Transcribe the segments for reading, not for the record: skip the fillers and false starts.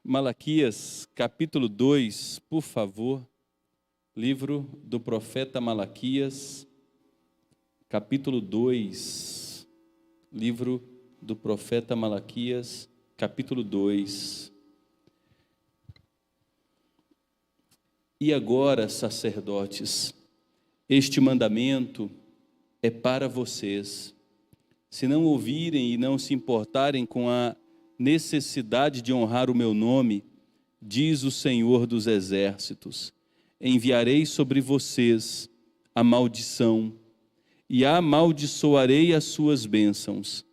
Malaquias, capítulo 2, por favor. Livro do profeta Malaquias, capítulo 2. Livro do profeta Malaquias, capítulo 2. E agora, sacerdotes, este mandamento é para vocês. Se não ouvirem e não se importarem com a necessidade de honrar o meu nome, diz o Senhor dos Exércitos, enviarei sobre vocês a maldição e amaldiçoarei as suas bênçãos.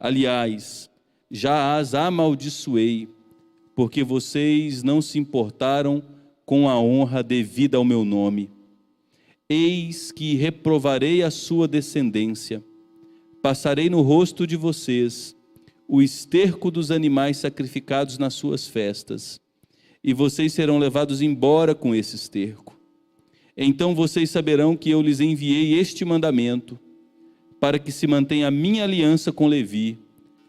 Aliás, já as amaldiçoei, porque vocês não se importaram com a honra devida ao meu nome. Eis que reprovarei a sua descendência, passarei no rosto de vocês o esterco dos animais sacrificados nas suas festas, e vocês serão levados embora com esse esterco. Então vocês saberão que eu lhes enviei este mandamento, para que se mantenha a minha aliança com Levi,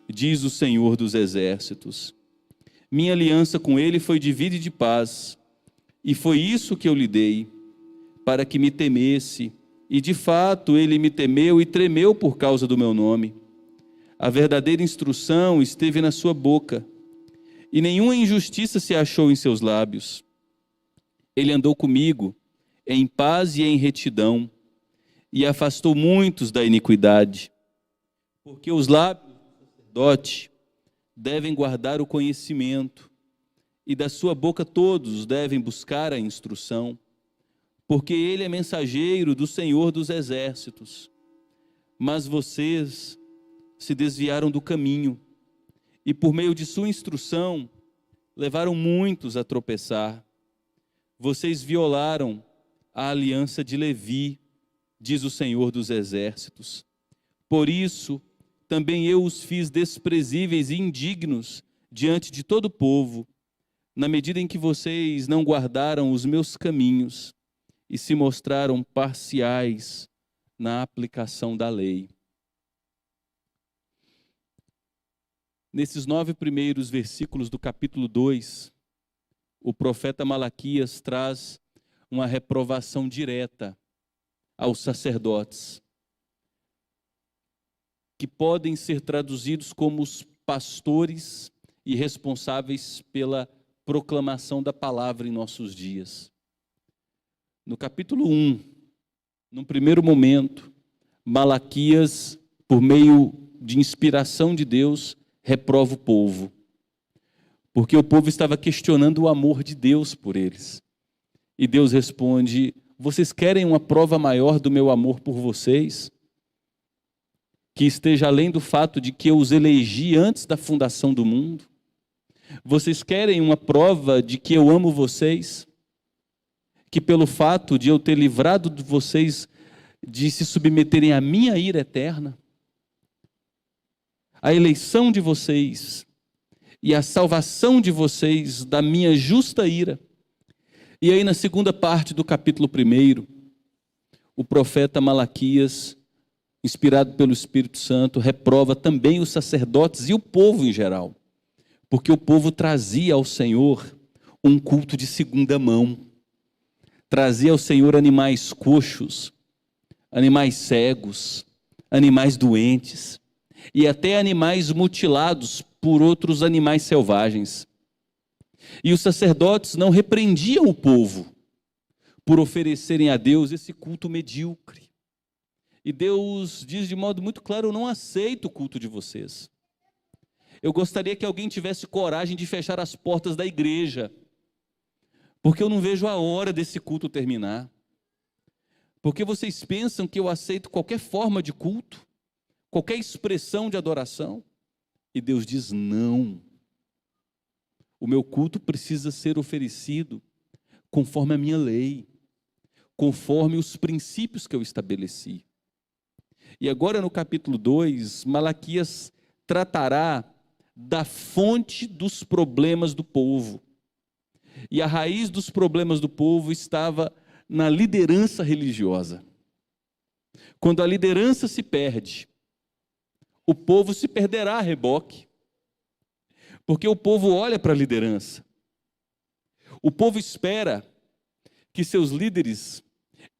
diz o Senhor dos Exércitos. Minha aliança com ele foi de vida e de paz, e foi isso que eu lhe dei, para que me temesse, e de fato ele me temeu e tremeu por causa do meu nome. A verdadeira instrução esteve na sua boca, e nenhuma injustiça se achou em seus lábios. Ele andou comigo em paz e em retidão, e afastou muitos da iniquidade. Porque os lábios do sacerdote devem guardar o conhecimento, e da sua boca todos devem buscar a instrução, porque ele é mensageiro do Senhor dos Exércitos. Mas vocês se desviaram do caminho, e por meio de sua instrução, levaram muitos a tropeçar. Vocês violaram a aliança de Levi, diz o Senhor dos Exércitos. Por isso, também eu os fiz desprezíveis e indignos diante de todo o povo, na medida em que vocês não guardaram os meus caminhos e se mostraram parciais na aplicação da lei. Nesses 9 primeiros versículos do capítulo 2, o profeta Malaquias traz uma reprovação direta aos sacerdotes, que podem ser traduzidos como os pastores e responsáveis pela proclamação da palavra em nossos dias. No capítulo 1, num primeiro momento, Malaquias, por meio de inspiração de Deus, reprova o povo, porque o povo estava questionando o amor de Deus por eles. E Deus responde: vocês querem uma prova maior do meu amor por vocês? Que esteja além do fato de que eu os elegi antes da fundação do mundo? Vocês querem uma prova de que eu amo vocês? Que pelo fato de eu ter livrado de vocês de se submeterem à minha ira eterna, a eleição de vocês e a salvação de vocês da minha justa ira. E aí na segunda parte do capítulo 1, o profeta Malaquias, inspirado pelo Espírito Santo, reprova também os sacerdotes e o povo em geral, porque o povo trazia ao Senhor um culto de segunda mão, trazia ao Senhor animais coxos, animais cegos, animais doentes, e até animais mutilados por outros animais selvagens. E os sacerdotes não repreendiam o povo por oferecerem a Deus esse culto medíocre. E Deus diz de modo muito claro: eu não aceito o culto de vocês. Eu gostaria que alguém tivesse coragem de fechar as portas da igreja, porque eu não vejo a hora desse culto terminar. Porque vocês pensam que eu aceito qualquer forma de culto, qualquer expressão de adoração? E Deus diz: não. O meu culto precisa ser oferecido conforme a minha lei, conforme os princípios que eu estabeleci. E agora no capítulo 2, Malaquias tratará da fonte dos problemas do povo. E a raiz dos problemas do povo estava na liderança religiosa. Quando a liderança se perde, o povo se perderá a reboque. Porque o povo olha para a liderança O povo espera que seus líderes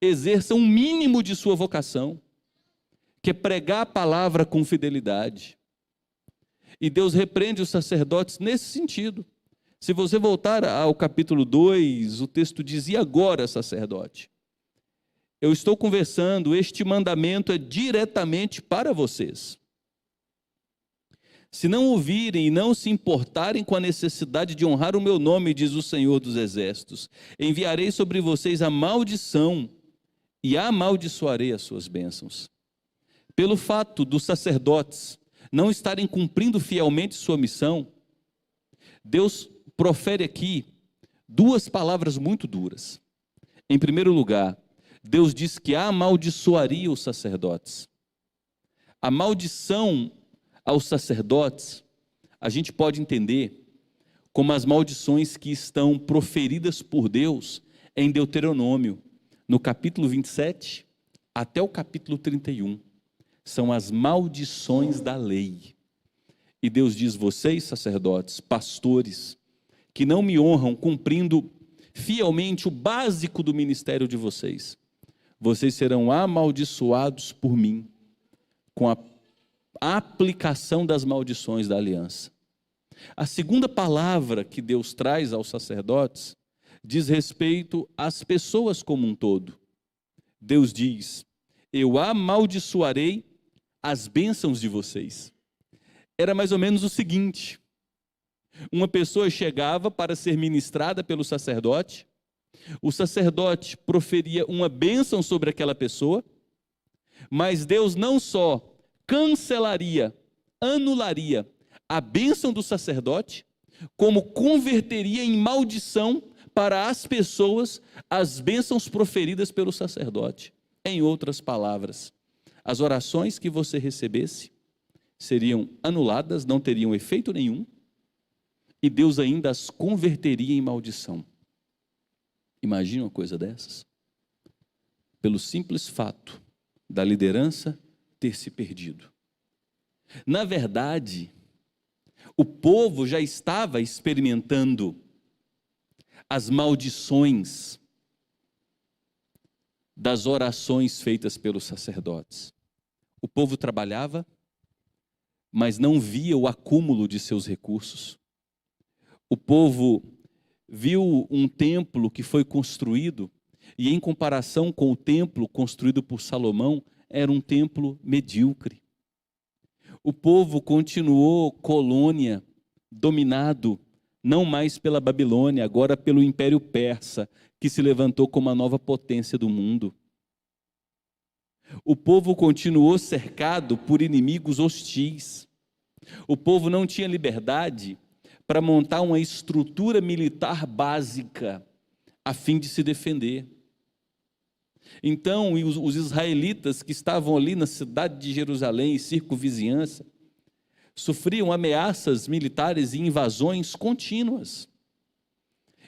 exerçam o mínimo de sua vocação, que é pregar a palavra com fidelidade. E Deus repreende os sacerdotes nesse sentido. Se você voltar ao capítulo 2, o texto diz: e agora, sacerdote? Eu estou conversando, este mandamento é diretamente para vocês. Se não ouvirem e não se importarem com a necessidade de honrar o meu nome, diz o Senhor dos Exércitos, enviarei sobre vocês a maldição e amaldiçoarei as suas bênçãos. Pelo fato dos sacerdotes não estarem cumprindo fielmente sua missão, Deus profere aqui duas palavras muito duras. Em primeiro lugar, Deus diz que amaldiçoaria os sacerdotes. A maldição aos sacerdotes, a gente pode entender como as maldições que estão proferidas por Deus em Deuteronômio, no capítulo 27 até o capítulo 31. São as maldições da lei. E Deus diz: vocês, sacerdotes, pastores, que não me honram cumprindo fielmente o básico do ministério de vocês, vocês serão amaldiçoados por mim, com a aplicação das maldições da aliança. A segunda palavra que Deus traz aos sacerdotes diz respeito às pessoas como um todo. Deus diz: eu amaldiçoarei as bênçãos de vocês. Era mais ou menos o seguinte: uma pessoa chegava para ser ministrada pelo sacerdote, o sacerdote proferia uma bênção sobre aquela pessoa, mas Deus não só cancelaria, anularia a bênção do sacerdote, como converteria em maldição para as pessoas as bênçãos proferidas pelo sacerdote. Em outras palavras, as orações que você recebesse seriam anuladas, não teriam efeito nenhum, e Deus ainda as converteria em maldição. Imagina uma coisa dessas? Pelo simples fato da liderança ter se perdido. Na verdade, o povo já estava experimentando as maldições das orações feitas pelos sacerdotes. O povo trabalhava, mas não via o acúmulo de seus recursos. O povo viu um templo que foi construído, e em comparação com o templo construído por Salomão, era um templo medíocre. O povo continuou colônia, dominado não mais pela Babilônia, agora pelo Império Persa, que se levantou como a nova potência do mundo. O povo continuou cercado por inimigos hostis. O povo não tinha liberdade para montar uma estrutura militar básica a fim de se defender. Então, os israelitas que estavam ali na cidade de Jerusalém e circunvizinhança sofriam ameaças militares e invasões contínuas.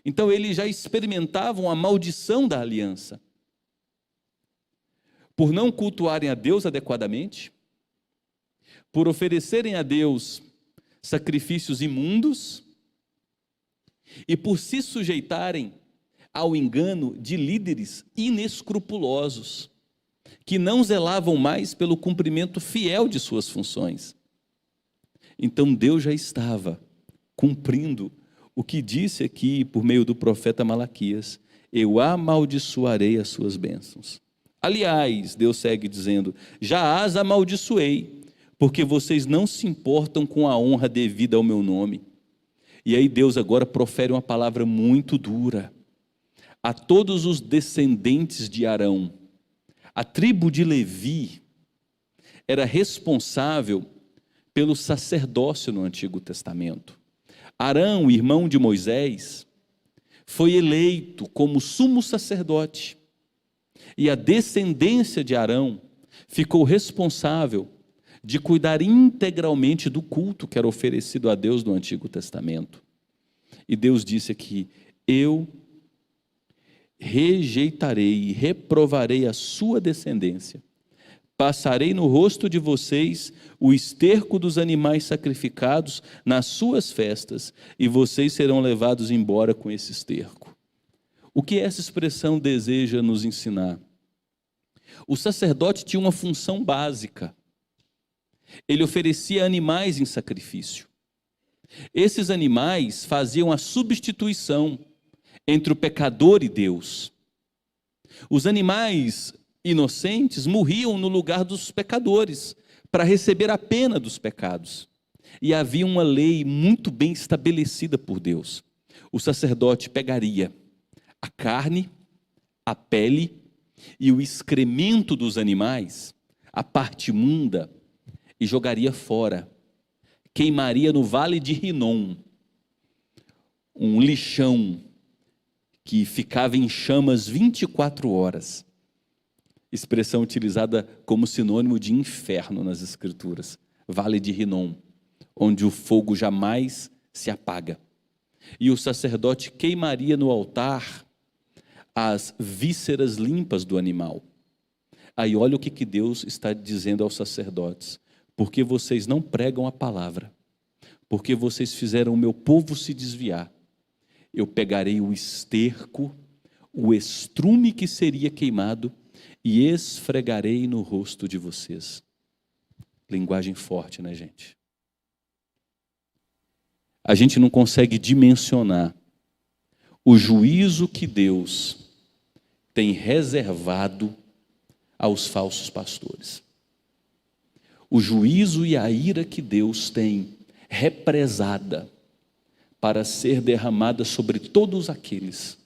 Então, eles já experimentavam a maldição da aliança. Por não cultuarem a Deus adequadamente, por oferecerem a Deus sacrifícios imundos e por se sujeitarem ao engano de líderes inescrupulosos, que não zelavam mais pelo cumprimento fiel de suas funções. Então Deus já estava cumprindo o que disse aqui por meio do profeta Malaquias: eu amaldiçoarei as suas bênçãos. Aliás, Deus segue dizendo: já as amaldiçoei, porque vocês não se importam com a honra devida ao meu nome. E aí Deus agora profere uma palavra muito dura a todos os descendentes de Arão. A tribo de Levi era responsável pelo sacerdócio no Antigo Testamento. Arão, irmão de Moisés, foi eleito como sumo sacerdote, e a descendência de Arão ficou responsável de cuidar integralmente do culto que era oferecido a Deus no Antigo Testamento. E Deus disse aqui: eu rejeitarei e reprovarei a sua descendência Passarei no rosto de vocês o esterco dos animais sacrificados nas suas festas, e vocês serão levados embora com esse esterco. O que essa expressão deseja nos ensinar? O sacerdote tinha uma função básica. Ele oferecia animais em sacrifício. Esses animais faziam a substituição entre o pecador e Deus. Os animais inocentes morriam no lugar dos pecadores, para receber a pena dos pecados. E havia uma lei muito bem estabelecida por Deus. O sacerdote pegaria a carne, a pele e o excremento dos animais, a parte imunda, e jogaria fora. Queimaria no vale de Rinom, um lixão que ficava em chamas 24 horas. Expressão utilizada como sinônimo de inferno nas Escrituras. Vale de Rinom, onde o fogo jamais se apaga. E o sacerdote queimaria no altar as vísceras limpas do animal. Aí olha o que Deus está dizendo aos sacerdotes: porque vocês não pregam a palavra, porque vocês fizeram o meu povo se desviar, eu pegarei o esterco, o estrume que seria queimado, e esfregarei no rosto de vocês. Linguagem forte, né, gente? A gente não consegue dimensionar o juízo que Deus tem reservado aos falsos pastores. O juízo e a ira que Deus tem represada para ser derramada sobre todos aqueles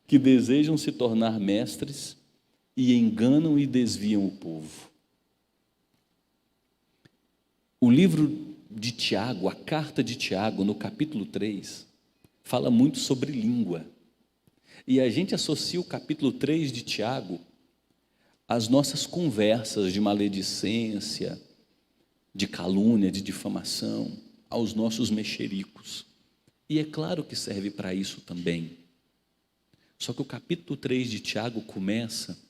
que desejam se tornar mestres e enganam e desviam o povo. O livro de Tiago, a carta de Tiago, no capítulo 3, fala muito sobre língua. E a gente associa o capítulo 3 de Tiago às nossas conversas de maledicência, de calúnia, de difamação, aos nossos mexericos. E é claro que serve para isso também. Só que o capítulo 3 de Tiago começa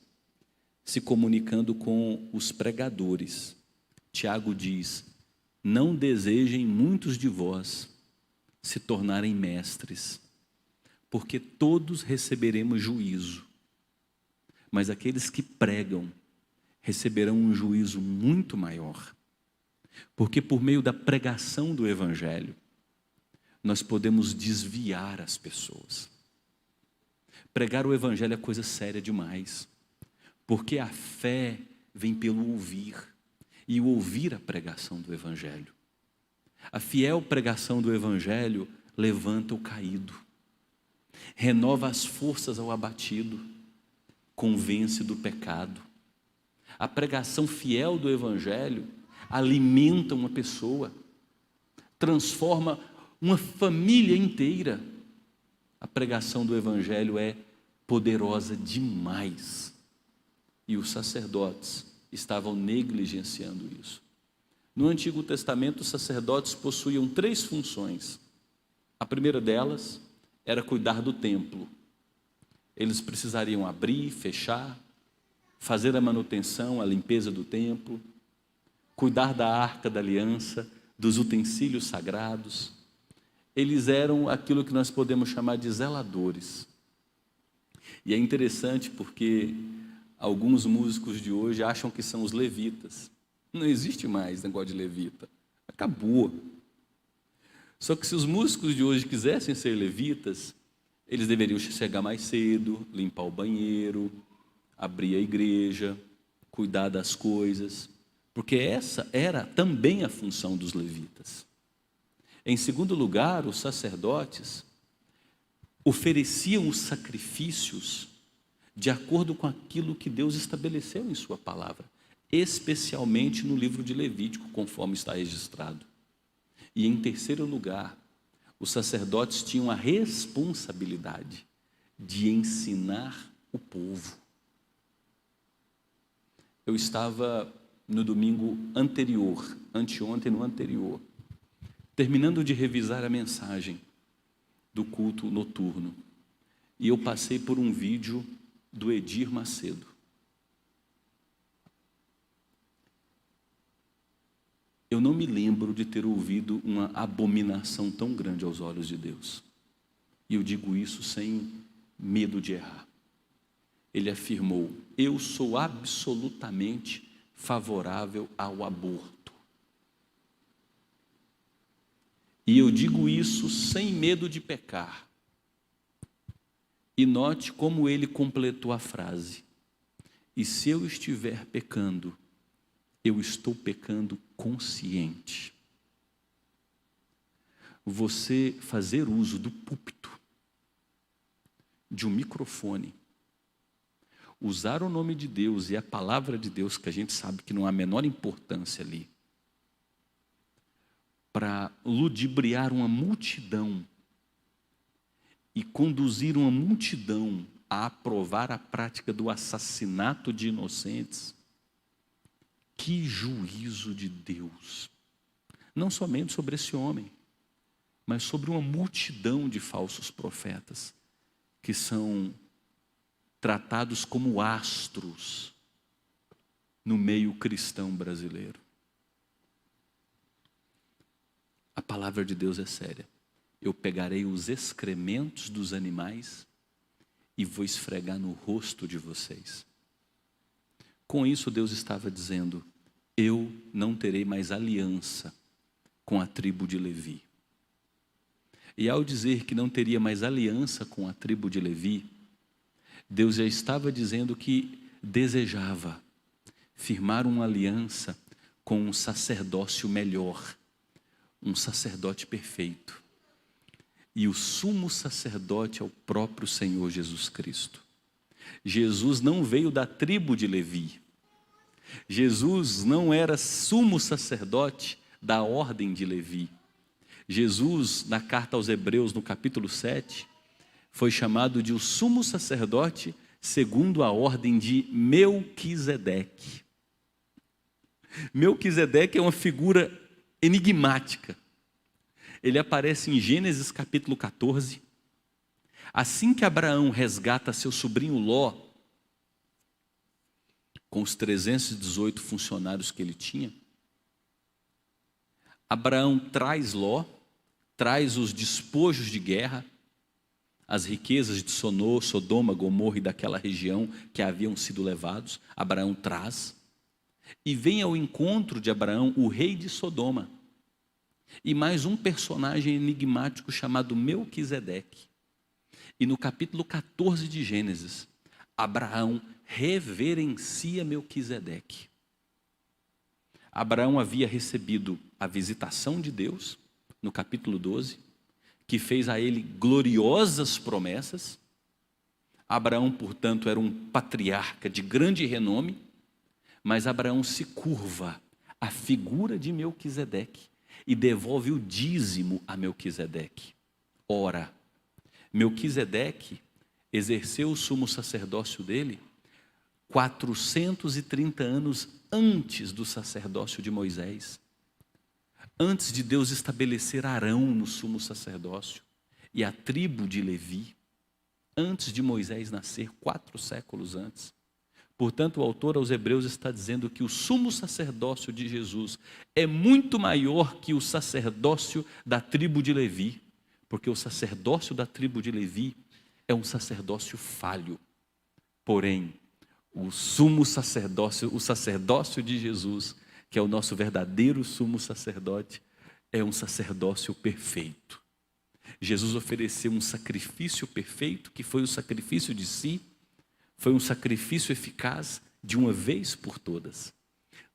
se comunicando com os pregadores. Tiago diz: não desejem muitos de vós se tornarem mestres, porque todos receberemos juízo. Mas aqueles que pregam receberão um juízo muito maior. Porque por meio da pregação do Evangelho, nós podemos desviar as pessoas. Pregar o Evangelho é coisa séria demais, porque a fé vem pelo ouvir, e o ouvir a pregação do Evangelho. A fiel pregação do Evangelho levanta o caído, renova as forças ao abatido, convence do pecado. A pregação fiel do Evangelho alimenta uma pessoa, transforma uma família inteira. A pregação do Evangelho é poderosa demais. E os sacerdotes estavam negligenciando isso. No Antigo Testamento, os sacerdotes possuíam 3 funções. A primeira delas era cuidar do templo. Eles precisariam abrir, fechar, fazer a manutenção, a limpeza do templo, cuidar da arca da aliança, dos utensílios sagrados. Eles eram aquilo que nós podemos chamar de zeladores. E é interessante porque alguns músicos de hoje acham que são os levitas. Não existe mais negócio de levita. Acabou. Só que se os músicos de hoje quisessem ser levitas, eles deveriam chegar mais cedo, limpar o banheiro, abrir a igreja, cuidar das coisas, porque essa era também a função dos levitas. Em segundo lugar, os sacerdotes ofereciam os sacrifícios de acordo com aquilo que Deus estabeleceu em sua palavra, especialmente no livro de Levítico, conforme está registrado. E em terceiro lugar, os sacerdotes tinham a responsabilidade de ensinar o povo. Eu estava no domingo anterior, anteontem no anterior, terminando de revisar a mensagem do culto noturno, e eu passei por um vídeo do Edir Macedo. eu não me lembro de ter ouvido uma abominação tão grande aos olhos de Deus. E eu digo isso sem medo de errar. Ele afirmou: eu sou absolutamente favorável ao aborto. E eu digo isso sem medo de pecar. E note como ele completou a frase: e se eu estiver pecando, eu estou pecando consciente. Você fazer uso do púlpito, de um microfone, usar o nome de Deus e a palavra de Deus, que a gente sabe que não há a menor importância ali, para ludibriar uma multidão e conduzir uma multidão a aprovar a prática do assassinato de inocentes, que juízo de Deus! Não somente sobre esse homem, mas sobre uma multidão de falsos profetas, que são tratados como astros no meio cristão brasileiro. A palavra de Deus é séria. Eu pegarei os excrementos dos animais e vou esfregar no rosto de vocês. Com isso, Deus estava dizendo: eu não terei mais aliança com a tribo de Levi. E ao dizer que não teria mais aliança com a tribo de Levi, Deus já estava dizendo que desejava firmar uma aliança com um sacerdócio melhor, um sacerdote perfeito. E o sumo sacerdote é o próprio Senhor Jesus Cristo. Jesus não veio da tribo de Levi. Jesus não era sumo sacerdote da ordem de Levi. Jesus, na carta aos Hebreus, no capítulo 7, foi chamado de o sumo sacerdote segundo a ordem de Melquisedeque. Melquisedeque é uma figura enigmática. Ele aparece em Gênesis capítulo 14. Assim que Abraão resgata seu sobrinho Ló, com os 318 funcionários que ele tinha, Abraão traz Ló, traz os despojos de guerra, as riquezas de Sodoma, Gomorra e daquela região que haviam sido levados. Abraão traz, e vem ao encontro de Abraão o rei de Sodoma, e mais um personagem enigmático chamado Melquisedeque. E no capítulo 14 de Gênesis, Abraão reverencia Melquisedeque. Abraão havia recebido a visitação de Deus, no capítulo 12, que fez a ele gloriosas promessas. Abraão, portanto, era um patriarca de grande renome, mas Abraão se curva à figura de Melquisedeque e devolve o dízimo a Melquisedeque. Ora, Melquisedeque exerceu o sumo sacerdócio dele 430 anos antes do sacerdócio de Moisés, antes de Deus estabelecer Arão no sumo sacerdócio e a tribo de Levi, antes de Moisés nascer, 4 séculos antes. Portanto, o autor aos Hebreus está dizendo que o sumo sacerdócio de Jesus é muito maior que o sacerdócio da tribo de Levi, porque o sacerdócio da tribo de Levi é um sacerdócio falho. Porém, o sumo sacerdócio, o sacerdócio de Jesus, que é o nosso verdadeiro sumo sacerdote, é um sacerdócio perfeito. Jesus ofereceu um sacrifício perfeito, que foi o sacrifício de si, foi um sacrifício eficaz de uma vez por todas.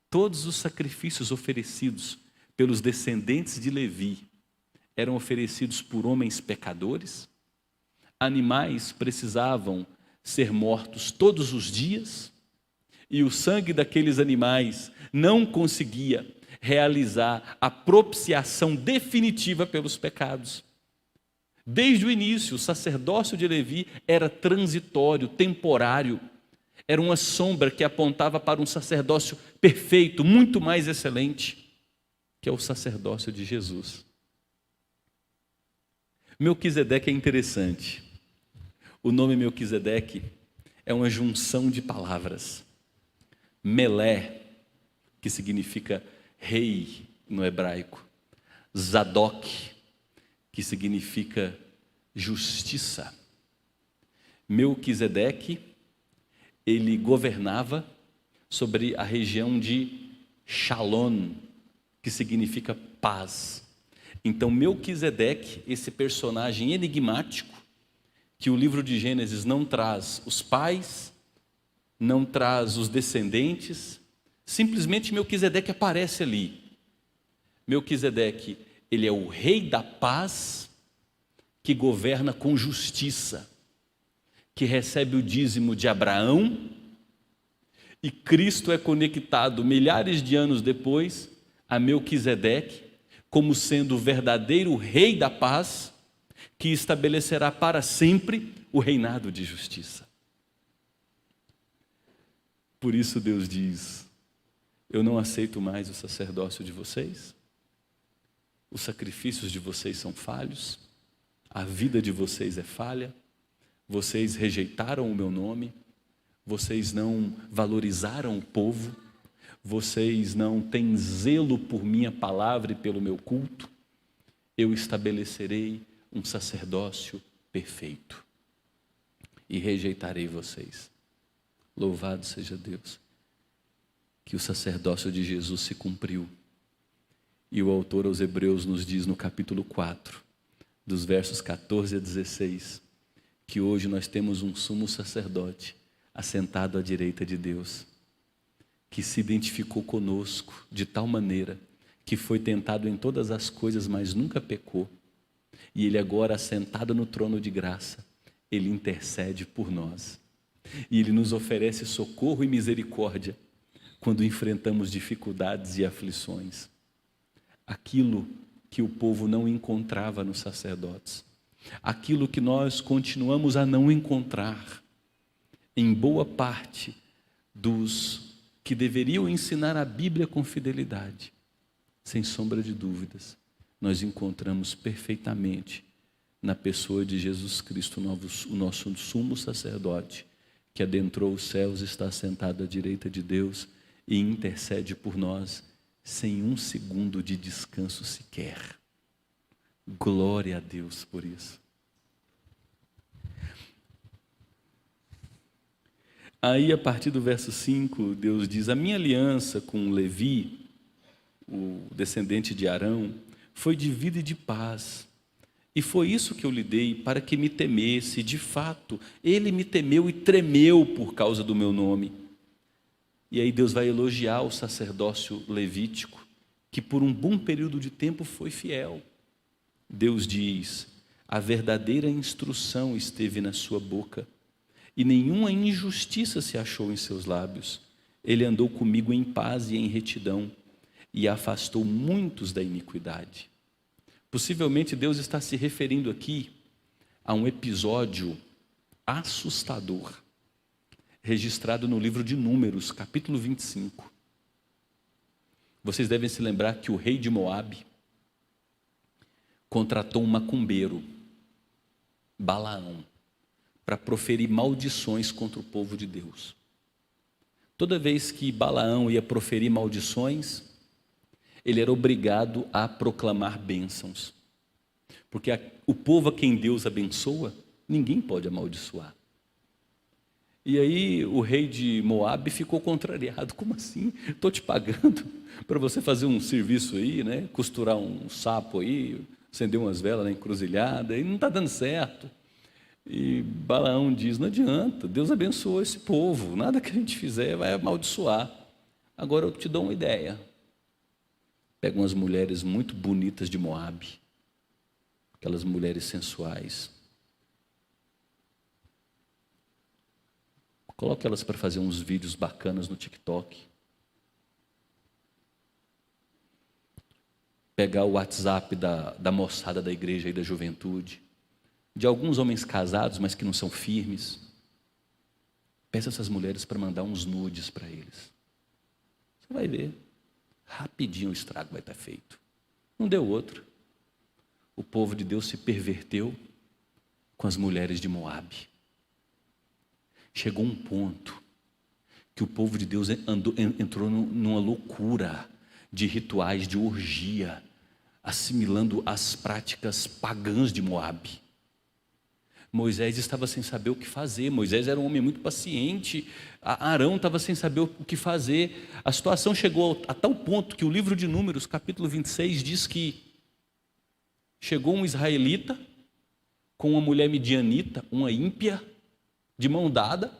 Todos os sacrifícios oferecidos pelos descendentes de Levi eram oferecidos por homens pecadores. Animais precisavam ser mortos todos os dias, e o sangue daqueles animais não conseguia realizar a propiciação definitiva pelos pecados. Desde o início, o sacerdócio de Levi era transitório, temporário. Era uma sombra que apontava para um sacerdócio perfeito, muito mais excelente, que é o sacerdócio de Jesus. Melquisedeque é interessante. O nome Melquisedeque é uma junção de palavras. Melé, que significa rei no hebraico. Zadok, que significa justiça. Melquisedeque, ele governava sobre a região de Shalom, que significa paz. Então Melquisedeque, esse personagem enigmático, que o livro de Gênesis não traz os pais, não traz os descendentes, simplesmente Melquisedeque aparece ali. Melquisedeque, ele é o rei da paz, que governa com justiça, que recebe o dízimo de Abraão, e Cristo é conectado milhares de anos depois a Melquisedeque, como sendo o verdadeiro rei da paz, que estabelecerá para sempre o reinado de justiça. Por isso Deus diz: eu não aceito mais o sacerdócio de vocês, os sacrifícios de vocês são falhos, a vida de vocês é falha, vocês rejeitaram o meu nome, vocês não valorizaram o povo, vocês não têm zelo por minha palavra e pelo meu culto. Eu estabelecerei um sacerdócio perfeito e rejeitarei vocês. Louvado seja Deus, que o sacerdócio de Jesus se cumpriu. E o autor aos Hebreus nos diz no capítulo 4, dos versos 14 a 16, que hoje nós temos um sumo sacerdote assentado à direita de Deus, que se identificou conosco de tal maneira que foi tentado em todas as coisas, mas nunca pecou. E ele agora, assentado no trono de graça, ele intercede por nós. E ele nos oferece socorro e misericórdia quando enfrentamos dificuldades e aflições. Aquilo que o povo não encontrava nos sacerdotes, aquilo que nós continuamos a não encontrar em boa parte dos que deveriam ensinar a Bíblia com fidelidade, sem sombra de dúvidas, nós encontramos perfeitamente na pessoa de Jesus Cristo, o nosso sumo sacerdote, que adentrou os céus, está sentado à direita de Deus e intercede por nós sem um segundo de descanso sequer. Glória a Deus por isso. Aí, a partir do verso 5, Deus diz: a minha aliança com Levi, o descendente de Arão, foi de vida e de paz. E foi isso que eu lhe dei, para que me temesse. De fato, ele me temeu e tremeu por causa do meu nome. E aí Deus vai elogiar o sacerdócio levítico, que por um bom período de tempo foi fiel. Deus diz: a verdadeira instrução esteve na sua boca, e nenhuma injustiça se achou em seus lábios. Ele andou comigo em paz e em retidão, e afastou muitos da iniquidade. Possivelmente Deus está se referindo aqui a um episódio assustador, registrado no livro de Números, capítulo 25. Vocês devem se lembrar que o rei de Moabe contratou um macumbeiro, Balaão, para proferir maldições contra o povo de Deus. Toda vez que Balaão ia proferir maldições, ele era obrigado a proclamar bênçãos, porque o povo a quem Deus abençoa, ninguém pode amaldiçoar. E aí o rei de Moabe ficou contrariado: como assim? Estou te pagando para você fazer um serviço aí, né? Costurar um sapo aí, acender umas velas na encruzilhada, e não está dando certo. E Balaão diz: não adianta, Deus abençoou esse povo, nada que a gente fizer vai amaldiçoar. Agora eu te dou uma ideia. Pega umas mulheres muito bonitas de Moabe, aquelas mulheres sensuais, coloque elas para fazer uns vídeos bacanas no TikTok, pegar o WhatsApp da moçada da igreja e da juventude, de alguns homens casados, mas que não são firmes, peça essas mulheres para mandar uns nudes para eles. Você vai ver, rapidinho o estrago vai estar feito. Não deu outro. O povo de Deus se perverteu com as mulheres de Moabe. Chegou um ponto que o povo de Deus entrou numa loucura de rituais de orgia, assimilando as práticas pagãs de Moabe. Moisés estava sem saber o que fazer. Moisés era um homem muito paciente. Arão estava sem saber o que fazer. A situação chegou a tal ponto que o livro de Números, capítulo 26, diz que chegou um israelita com uma mulher midianita, uma ímpia, de mão dada,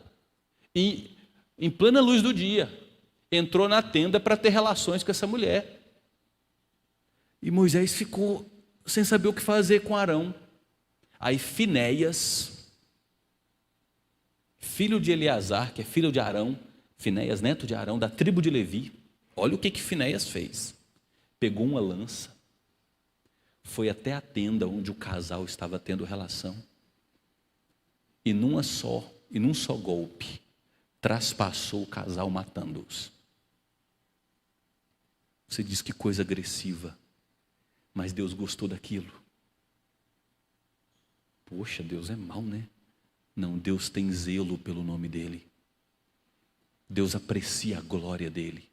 e em plena luz do dia, entrou na tenda para ter relações com essa mulher. E Moisés ficou sem saber o que fazer com Arão. Aí Finéias, filho de Eleazar, que é filho de Arão, Finéias, neto de Arão, da tribo de Levi, olha o que Finéias fez. Pegou uma lança, foi até a tenda onde o casal estava tendo relação, e num só golpe, traspassou o casal, matando-os. Você diz que coisa agressiva, mas Deus gostou daquilo. Poxa, Deus é mau, né? Não, Deus tem zelo pelo nome dEle. Deus aprecia a glória dEle.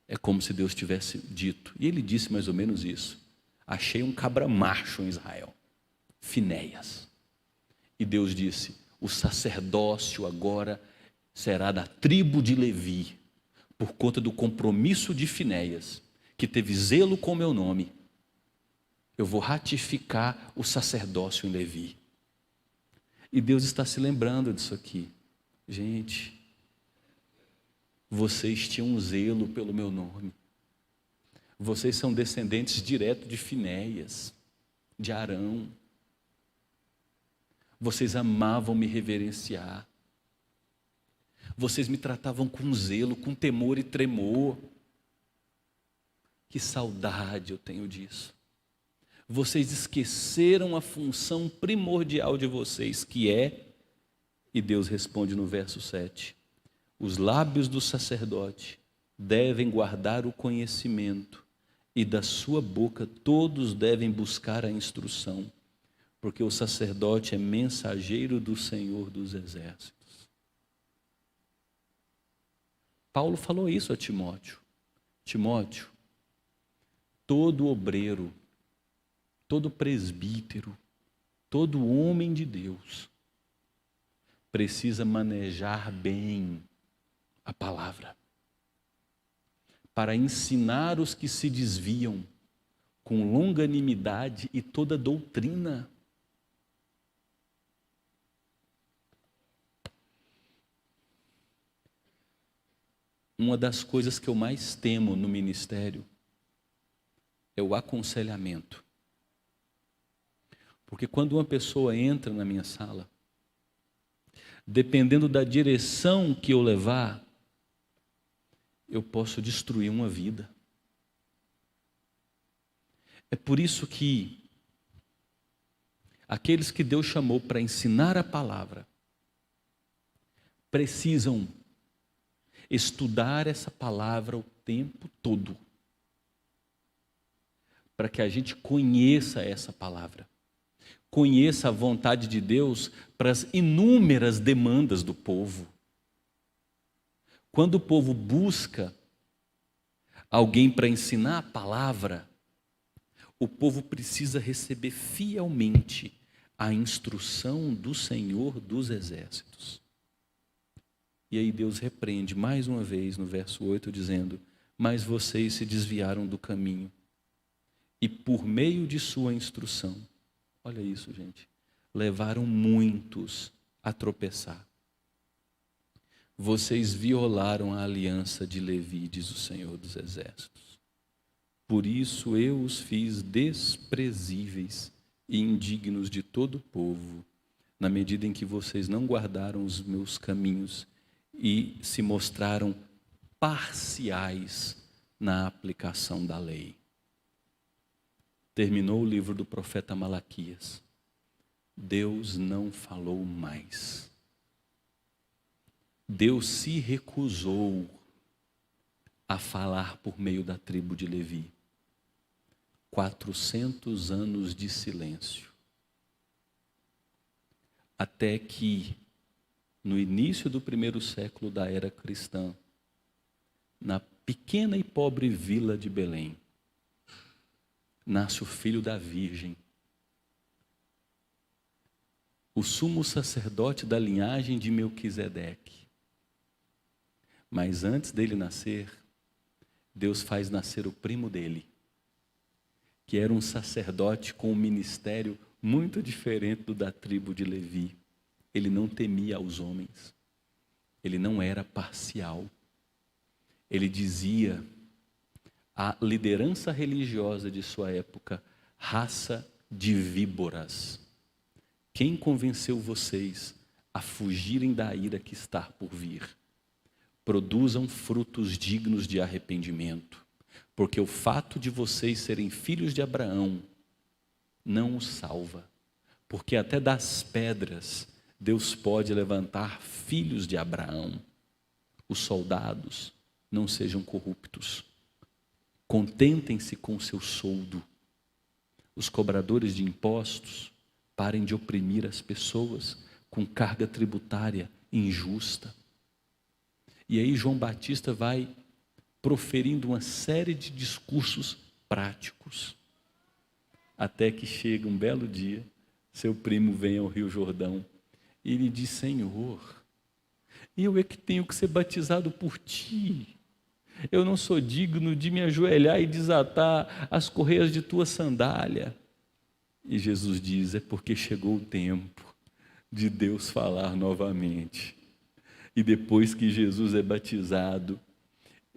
É como se Deus tivesse dito, e Ele disse mais ou menos isso: achei um cabra macho em Israel, Finéias. E Deus disse: o sacerdócio agora será da tribo de Levi, por conta do compromisso de Finéias, que teve zelo com o meu nome. Eu vou ratificar o sacerdócio em Levi. E Deus está se lembrando disso aqui. Gente, vocês tinham um zelo pelo meu nome. Vocês são descendentes direto de Finéias, de Arão. Vocês amavam me reverenciar. Vocês me tratavam com zelo, com temor e tremor. Que saudade eu tenho disso. Vocês esqueceram a função primordial de vocês, que é, e Deus responde no verso 7, os lábios do sacerdote devem guardar o conhecimento, e da sua boca todos devem buscar a instrução, porque o sacerdote é mensageiro do Senhor dos Exércitos. Paulo falou isso a Timóteo. Timóteo, todo obreiro, todo presbítero, todo homem de Deus precisa manejar bem a palavra, para ensinar os que se desviam com longanimidade e toda doutrina. Uma das coisas que eu mais temo no ministério é o aconselhamento. Porque quando uma pessoa entra na minha sala, dependendo da direção que eu levar, eu posso destruir uma vida. É por isso que aqueles que Deus chamou para ensinar a palavra precisam estudar essa palavra o tempo todo, para que a gente conheça essa palavra, conheça a vontade de Deus para as inúmeras demandas do povo. Quando o povo busca alguém para ensinar a palavra, o povo precisa receber fielmente a instrução do Senhor dos Exércitos. E aí Deus repreende mais uma vez no verso 8, dizendo: mas vocês se desviaram do caminho, e por meio de sua instrução, olha isso, gente, levaram muitos a tropeçar. Vocês violaram a aliança de Levi, diz o Senhor dos Exércitos. Por isso eu os fiz desprezíveis e indignos de todo o povo, na medida em que vocês não guardaram os meus caminhos e se mostraram parciais na aplicação da lei. Terminou o livro do profeta Malaquias. Deus não falou mais. Deus se recusou a falar por meio da tribo de Levi. 400 anos de silêncio. Até que, no início do primeiro século da era cristã, na pequena e pobre vila de Belém, nasce o filho da Virgem, o sumo sacerdote da linhagem de Melquisedeque. Mas antes dele nascer, Deus faz nascer o primo dele, que era um sacerdote com um ministério muito diferente do da tribo de Levi. Ele não temia aos homens, ele não era parcial. Ele dizia à liderança religiosa de sua época: raça de víboras, quem convenceu vocês a fugirem da ira que está por vir? Produzam frutos dignos de arrependimento, porque o fato de vocês serem filhos de Abraão não os salva, porque até das pedras Deus pode levantar filhos de Abraão. Os soldados não sejam corruptos, contentem-se com seu soldo. Os cobradores de impostos parem de oprimir as pessoas com carga tributária injusta. E aí João Batista vai proferindo uma série de discursos práticos, até que chega um belo dia, seu primo vem ao Rio Jordão e ele diz: Senhor, eu é que tenho que ser batizado por ti, eu não sou digno de me ajoelhar e desatar as correias de tua sandália. E Jesus diz: é porque chegou o tempo de Deus falar novamente. E depois que Jesus é batizado,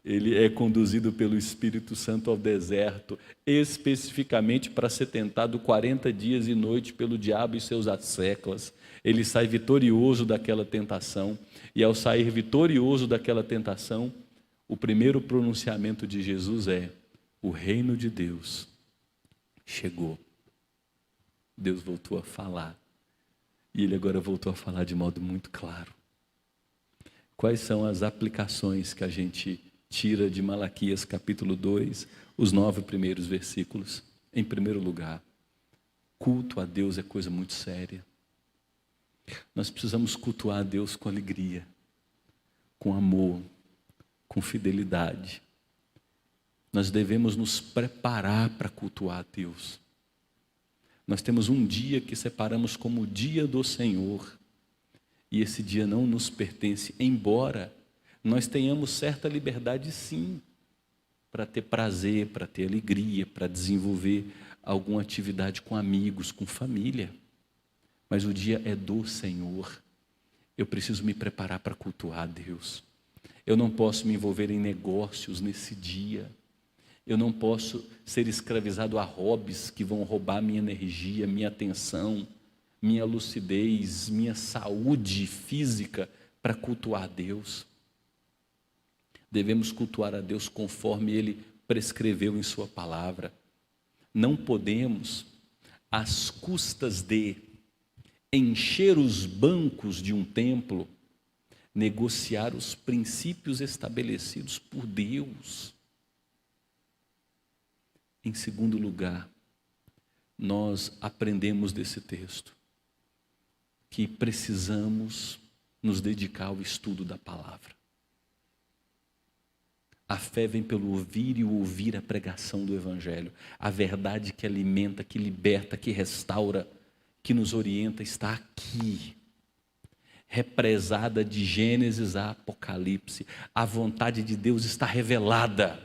ele é conduzido pelo Espírito Santo ao deserto, especificamente para ser tentado 40 dias e noites pelo diabo e seus asseclas. Ele sai vitorioso daquela tentação, e ao sair vitorioso daquela tentação, o primeiro pronunciamento de Jesus é: o reino de Deus chegou. Deus voltou a falar, e ele agora voltou a falar de modo muito claro. Quais são as aplicações que a gente tira de Malaquias capítulo 2, os 9 primeiros versículos? Em primeiro lugar, culto a Deus é coisa muito séria. Nós precisamos cultuar a Deus com alegria, com amor, com fidelidade. Nós devemos nos preparar para cultuar a Deus. Nós temos um dia que separamos como o dia do Senhor, e esse dia não nos pertence, embora nós tenhamos certa liberdade sim, para ter prazer, para ter alegria, para desenvolver alguma atividade com amigos, com família. Mas o dia é do Senhor. Eu preciso me preparar para cultuar a Deus. Eu não posso me envolver em negócios nesse dia. Eu não posso ser escravizado a hobbies que vão roubar minha energia, minha atenção, minha lucidez, minha saúde física para cultuar a Deus. Devemos cultuar a Deus conforme Ele prescreveu em sua palavra. Não podemos, às custas de encher os bancos de um templo, negociar os princípios estabelecidos por Deus. Em segundo lugar, nós aprendemos desse texto que precisamos nos dedicar ao estudo da palavra. A fé vem pelo ouvir e o ouvir a pregação do Evangelho. A verdade que alimenta, que liberta, que restaura, que nos orienta está aqui, represada de Gênesis a Apocalipse. A vontade de Deus está revelada.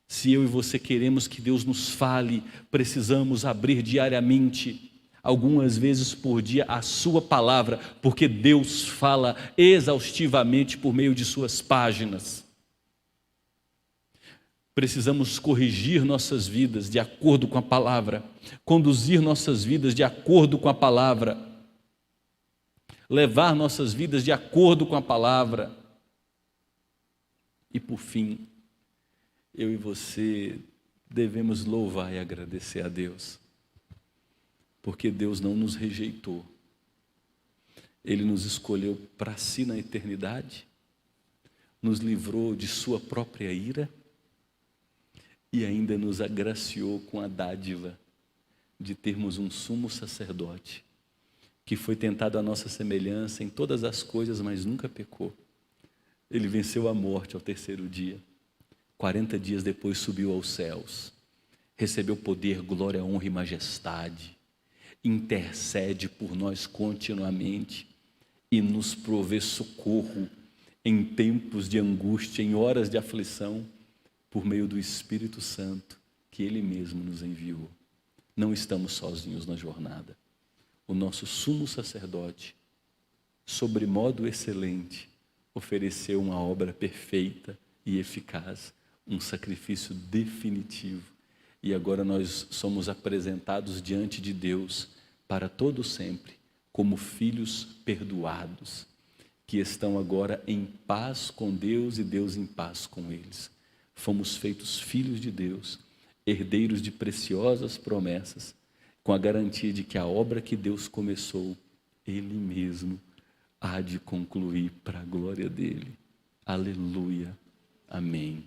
Se eu e você queremos que Deus nos fale, precisamos abrir diariamente, algumas vezes por dia, a sua palavra, porque Deus fala exaustivamente por meio de suas páginas. Precisamos corrigir nossas vidas de acordo com a palavra, conduzir nossas vidas de acordo com a palavra, levar nossas vidas de acordo com a palavra. E por fim, eu e você devemos louvar e agradecer a Deus, porque Deus não nos rejeitou. Ele nos escolheu para si na eternidade, nos livrou de sua própria ira e ainda nos agraciou com a dádiva de termos um sumo sacerdote que foi tentado à nossa semelhança em todas as coisas, mas nunca pecou. Ele venceu a morte ao terceiro dia. 40 dias depois subiu aos céus. Recebeu poder, glória, honra e majestade. Intercede por nós continuamente e nos provê socorro em tempos de angústia, em horas de aflição, por meio do Espírito Santo que Ele mesmo nos enviou. Não estamos sozinhos na jornada. O nosso sumo sacerdote, sobremodo excelente, ofereceu uma obra perfeita e eficaz, um sacrifício definitivo. E agora nós somos apresentados diante de Deus para todo sempre, como filhos perdoados, que estão agora em paz com Deus e Deus em paz com eles. Fomos feitos filhos de Deus, herdeiros de preciosas promessas, com a garantia de que a obra que Deus começou, Ele mesmo há de concluir para a glória dEle. Aleluia. Amém.